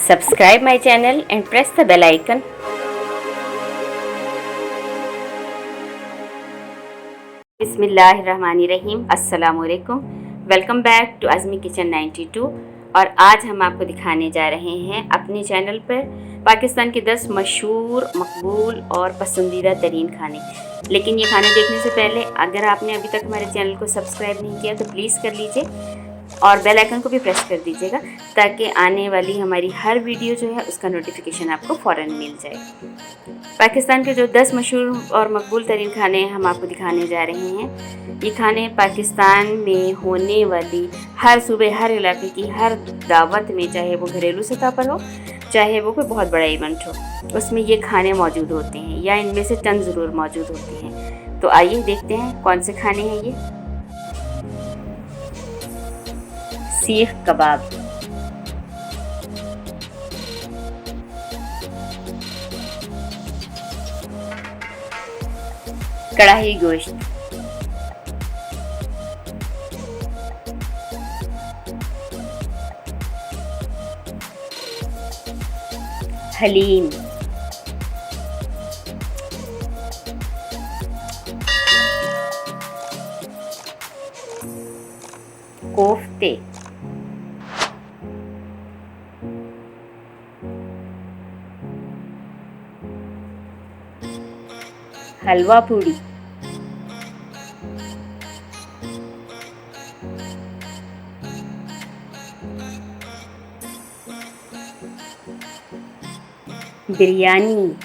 Subscribe my channel and press the bell icon. बिस्मिल्लाहिर्रहमानिर्रहीम। अस्सलामुअलैकुम। Welcome back to Azmi kitchen 92। और आज हम आपको दिखाने जा रहे हैं अपने चैनल पर पाकिस्तान के 10 मशहूर, मकबूल और पसंदीदा तरीन खाने। लेकिन ये खाने देखने से पहले अगर आपने अभी तक हमारे चैनल को सब्सक्राइब नहीं किया तो प्लीज़ कर लीजिए और बेल आइकन को भी प्रेस कर दीजिएगा ताकि आने वाली हमारी हर वीडियो जो है उसका नोटिफिकेशन आपको फ़ौरन मिल जाए। पाकिस्तान के जो 10 मशहूर और मकबूल तरीन खाने हम आपको दिखाने जा रहे हैं। ये खाने पाकिस्तान में होने वाली हर सूबे, हर इलाके की हर दावत में, चाहे वो घरेलू सतह पर हो चाहे वो कोई बहुत बड़ा इवेंट हो, उसमें ये खाने मौजूद होते हैं या इनमें से चंद ज़रूर मौजूद होते हैं। तो आइए देखते हैं कौन से खाने हैं ये। सीख कबाब, कढ़ाई गोश्त, हलीम, कोफ्ते, हलवा पूड़ी, बिरयानी,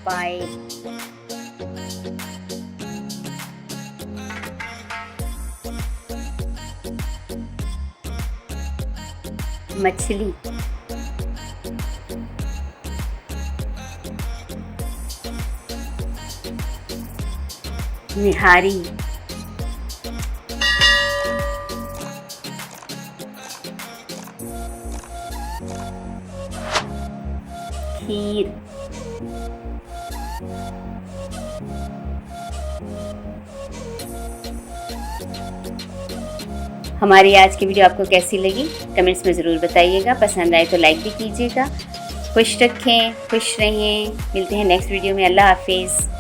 पाए, मछली, निहारी, खीर, हमारी आज की वीडियो आपको कैसी लगी कमेंट्स में ज़रूर बताइएगा। पसंद आए तो लाइक भी कीजिएगा। खुश रखें, खुश रहें। मिलते हैं नेक्स्ट वीडियो में। अल्लाह हाफिज़।